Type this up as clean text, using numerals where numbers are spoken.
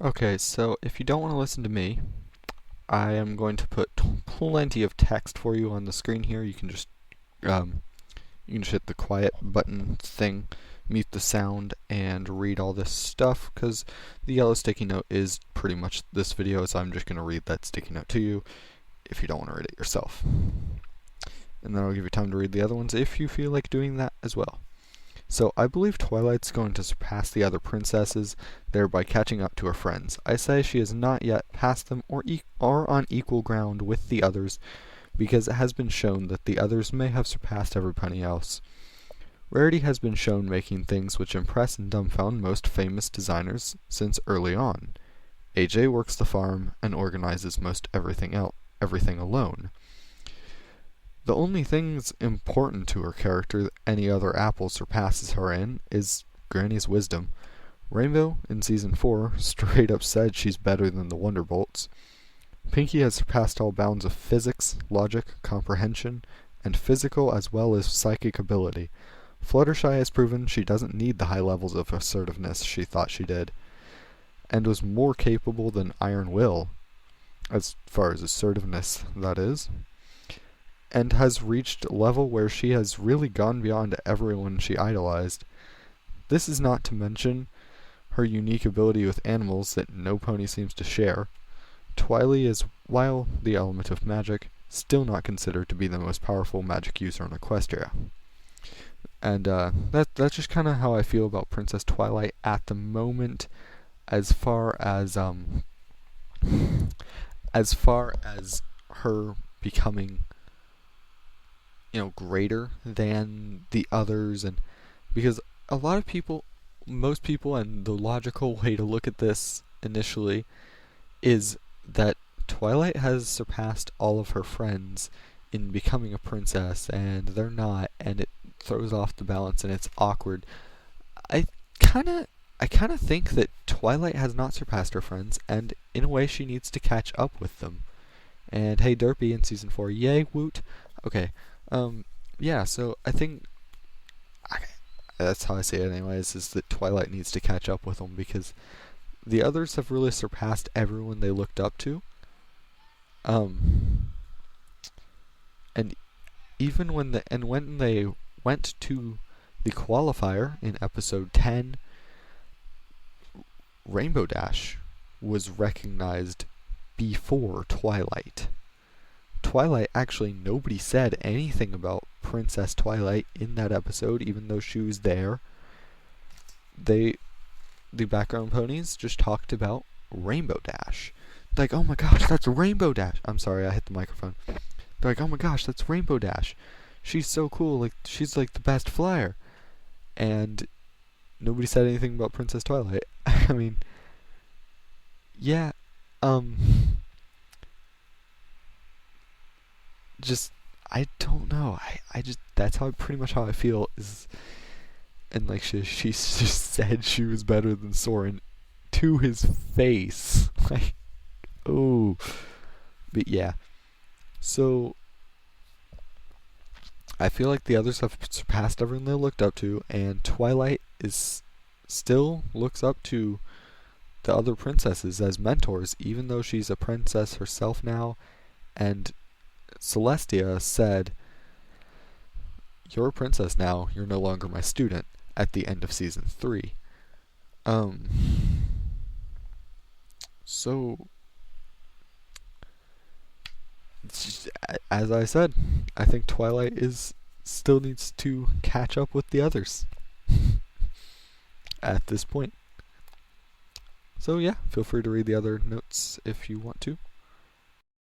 Okay, so if you don't want to listen to me, I am going to put plenty of text for you on the screen here. Um, you can just hit the quiet button thing, mute the sound, and read all this stuff, because the yellow sticky note is pretty much this video, so I'm just going to read that sticky note to you if you don't want to read it yourself. And then I'll give you time to read the other ones if you feel like doing that as well. So I believe Twilight's going to surpass the other princesses, thereby catching up to her friends. I say she has not yet passed them or are on equal ground with the others, because it has been shown that the others may have surpassed everybody else. Rarity has been shown making things which impress and dumbfound most famous designers since early on. AJ works the farm and organizes most everything alone. The only things important to her character that any other apple surpasses her in is Granny's wisdom. Rainbow, in Season 4, straight up said she's better than the Wonderbolts. Pinkie has surpassed all bounds of physics, logic, comprehension, and physical as well as psychic ability. Fluttershy has proven she doesn't need the high levels of assertiveness she thought she did, and was more capable than Iron Will, as far as assertiveness, that is, and has reached a level where she has really gone beyond everyone she idolized. This is not to mention her unique ability with animals that no pony seems to share. Twilie is, while the element of magic, still not considered to be the most powerful magic user in Equestria. And that's just kind of how I feel about Princess Twilight at the moment, as far as her becoming, greater than the others. And because a lot of people, most people, and the logical way to look at this initially is that Twilight has surpassed all of her friends in becoming a princess, and they're not, and it throws off the balance, and it's awkward. I kind of think that Twilight has not surpassed her friends, and in a way she needs to catch up with them. And hey, Derpy in Season 4, yay, woot. Okay, yeah, so I think that's how I say it anyways, is that Twilight needs to catch up with them, because the others have really surpassed everyone they looked up to. And even when they went to the qualifier in episode 10, Rainbow Dash was recognized before Twilight. Twilight, actually, nobody said anything about Princess Twilight in that episode, even though she was there. The background ponies just talked about Rainbow Dash. Like, oh my gosh, that's Rainbow Dash. I'm sorry, I hit the microphone. They're like, oh my gosh, that's Rainbow Dash. She's so cool, like, she's like the best flyer. And nobody said anything about Princess Twilight. I mean, yeah, just, I don't know. I just, that's pretty much how I feel is, and like, she just said she was better than Soren to his face. Like, oh. But yeah. So, I feel like the others have surpassed everyone they looked up to, and Twilight still looks up to the other princesses as mentors, even though she's a princess herself now. And Celestia said, "You're a princess now, you're no longer my student," at the end of Season 3. So, as I said, I think Twilight still needs to catch up with the others at this point. So yeah, feel free to read the other notes if you want to.